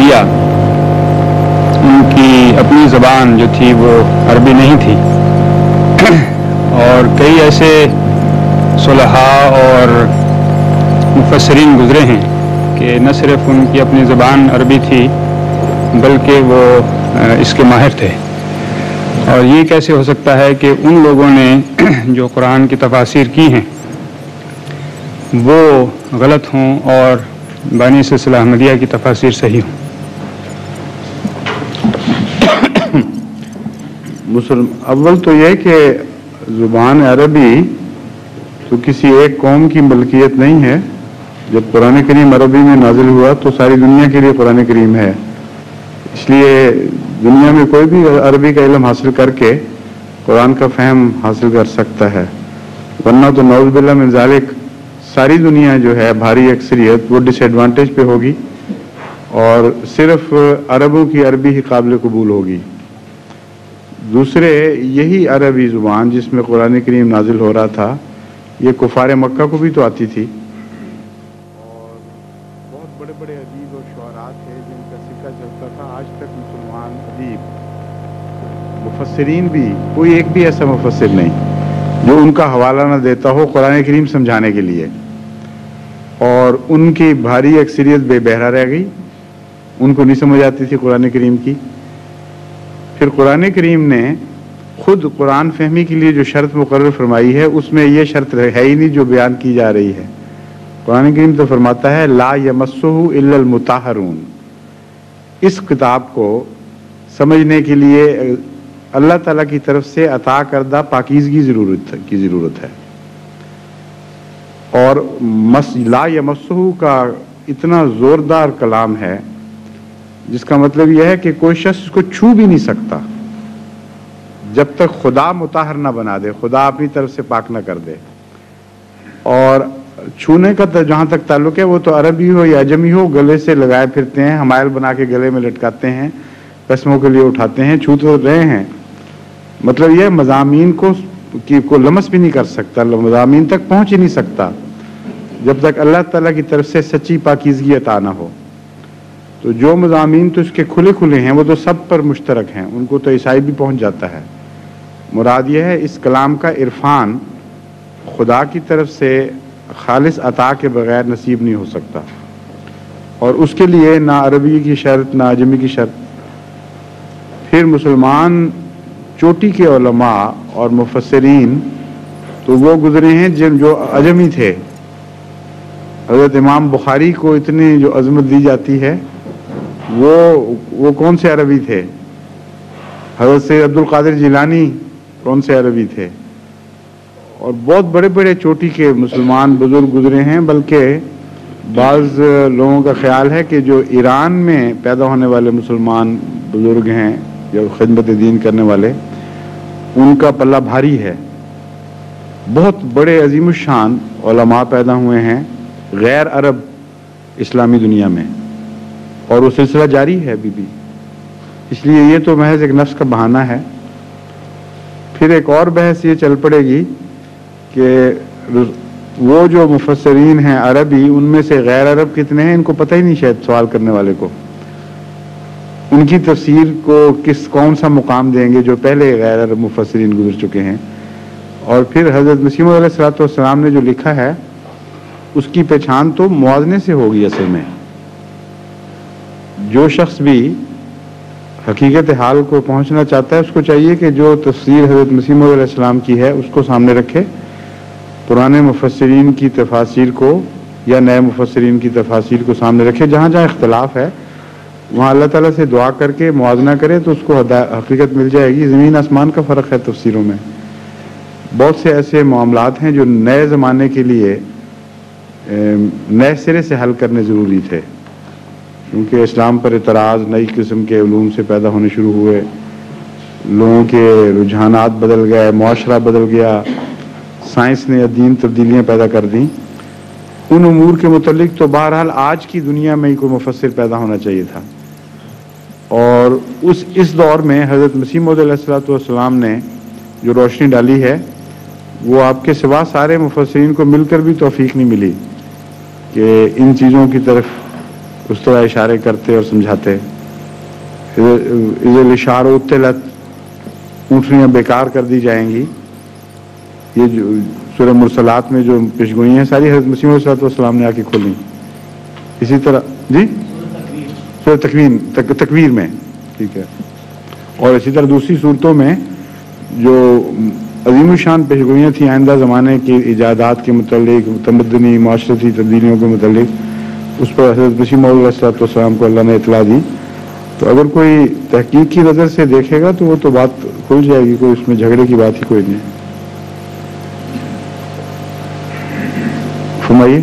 انبیاء ان کی اپنی زبان جو تھی وہ عربی نہیں تھی، اور کئی ایسے صلحاء اور مفسرین گزرے ہیں کہ نہ صرف ان کی اپنی زبان عربی تھی بلکہ وہ اس کے ماہر تھے. اور یہ کیسے ہو سکتا ہے کہ ان لوگوں نے جو قرآن کی تفاسیر کی ہیں وہ غلط ہوں اور بانی سلسلہ احمدیہ کی تفاسیر صحیح ہوں؟ اول تو یہ کہ زبان عربی تو کسی ایک قوم کی ملکیت نہیں ہے. جب قرآن کریم عربی میں نازل ہوا تو ساری دنیا کے لیے قرآن کریم ہے، اس لیے دنیا میں کوئی بھی عربی کا علم حاصل کر کے قرآن کا فہم حاصل کر سکتا ہے، ورنہ تو نعوذ باللہ من ذالک ساری دنیا جو ہے بھاری اکثریت وہ ڈس ایڈوانٹیج پہ ہوگی اور صرف عربوں کی عربی ہی قابل قبول ہوگی. دوسرے یہی عربی زبان جس میں قرآن کریم نازل ہو رہا تھا یہ کفار مکہ کو بھی تو آتی تھی، اور بہت بڑے بڑے ادیب اور شعراء تھے جن کا سکہ چلتا تھا. آج تک مسلمان ادیب مفسرین بھی کوئی ایک بھی ایسا مفسر نہیں جو ان کا حوالہ نہ دیتا ہو قرآن کریم سمجھانے کے لیے، اور ان کی بھاری اکثریت بے بہرا رہ گئی، ان کو نہیں سمجھ آتی تھی قرآن کریم کی. پھر قرآن کریم نے خود قرآن فہمی کے لیے جو شرط مقرر فرمائی ہے اس میں یہ شرط ہے ہی نہیں جو بیان کی جا رہی ہے. قرآن کریم تو فرماتا ہے لا یمسہ الا المطہرون. اس کتاب کو سمجھنے کے لیے اللہ تعالیٰ کی طرف سے عطا کردہ پاکیزگی کی ضرورت ہے. اور لا یمسہ کا اتنا زوردار کلام ہے جس کا مطلب یہ ہے کہ کوئی شخص اس کو چھو بھی نہیں سکتا جب تک خدا مطہر نہ بنا دے، خدا اپنی طرف سے پاک نہ کر دے. اور چھونے کا جہاں تک تعلق ہے وہ تو عربی ہو یا عجمی ہو گلے سے لگائے پھرتے ہیں، حمائل بنا کے گلے میں لٹکاتے ہیں، قسموں کے لیے اٹھاتے ہیں، چھو تو رہے ہیں. مطلب یہ مضامین کو لمس بھی نہیں کر سکتا، مضامین تک پہنچ ہی نہیں سکتا جب تک اللہ تعالیٰ کی طرف سے سچی پاکیزگی عطا نہ ہو. تو جو مضامین تو اس کے کھلے کھلے ہیں وہ تو سب پر مشترک ہیں، ان کو تو عیسائی بھی پہنچ جاتا ہے. مراد یہ ہے اس کلام کا عرفان خدا کی طرف سے خالص عطا کے بغیر نصیب نہیں ہو سکتا، اور اس کے لیے نہ عربی کی شرط نہ عجمی کی شرط. پھر مسلمان چوٹی کے علماء اور مفسرین تو وہ گزرے ہیں جو عجمی تھے. حضرت امام بخاری کو اتنی جو عظمت دی جاتی ہے وہ کون سے عربی تھے؟ حضرت سید عبد القادر جیلانی کون سے عربی تھے؟ اور بہت بڑے بڑے چوٹی کے مسلمان بزرگ گزرے ہیں. بلکہ بعض لوگوں کا خیال ہے کہ جو ایران میں پیدا ہونے والے مسلمان بزرگ ہیں جو خدمت دین کرنے والے، ان کا پلہ بھاری ہے. بہت بڑے عظیم الشان علماء پیدا ہوئے ہیں غیر عرب اسلامی دنیا میں، اور وہ سلسلہ جاری ہے ابھی بھی. اس لیے یہ تو محض ایک نفس کا بہانہ ہے. پھر ایک اور بحث یہ چل پڑے گی کہ وہ جو مفسرین ہیں عربی ان میں سے غیر عرب کتنے ہیں، ان کو پتہ ہی نہیں شاید سوال کرنے والے کو. ان کی تفسیر کو کون سا مقام دیں گے جو پہلے غیر عرب مفسرین گزر چکے ہیں. اور پھر حضرت مسیح موعود علیہ السلام نے جو لکھا ہے اس کی پہچان تو موازنے سے ہوگی. اصل میں جو شخص بھی حقیقت حال کو پہنچنا چاہتا ہے اس کو چاہیے کہ جو تفسیر حضرت مسیح موعود علیہ السلام کی ہے اس کو سامنے رکھے، پرانے مفسرین کی تفاسیر کو یا نئے مفسرین کی تفاسیر کو سامنے رکھے. جہاں جہاں اختلاف ہے وہاں اللہ تعالیٰ سے دعا کر کے موازنہ کرے تو اس کو حقیقت مل جائے گی. زمین آسمان کا فرق ہے تفسیروں میں. بہت سے ایسے معاملات ہیں جو نئے زمانے کے لیے نئے سرے سے حل کرنے ضروری تھے، کیونکہ اسلام پر اعتراض نئی قسم کے علوم سے پیدا ہونے شروع ہوئے، لوگوں کے رجحانات بدل گئے، معاشرہ بدل گیا، سائنس نے دین تبدیلیاں پیدا کر دیں. ان امور کے متعلق تو بہرحال آج کی دنیا میں ہی کوئی مفسر پیدا ہونا چاہیے تھا. اور اس دور میں حضرت مسیح موعود علیہ السلام نے جو روشنی ڈالی ہے وہ آپ کے سوا سارے مفسرین کو مل کر بھی توفیق نہیں ملی کہ ان چیزوں کی طرف اس طرح اشارے کرتے اور سمجھاتے. الاشار اتلت، اونٹنیاں بیکار کر دی جائیں گی. یہ جو سورہ مرسلات میں جو پیشگوئیاں ہیں ساری حضرت مسیح علیہ السلام نے آ کے کھولیں. اسی طرح جی سورہ تکویر میں، ٹھیک ہے. اور اسی طرح دوسری صورتوں میں جو عظیم الشان پیشگوئیاں تھیں آئندہ زمانے کی ایجادات کے متعلق، تمدنی معاشرتی تبدیلیوں کے متعلق، اس پر حضرت مسیح موعود علیہ السلام کو اللہ نے اطلاع دی. تو اگر کوئی تحقیق کی نظر سے دیکھے گا تو وہ تو بات کھل جائے گی، کوئی اس میں جھگڑے کی بات ہی کوئی نہیں. فرمائیے.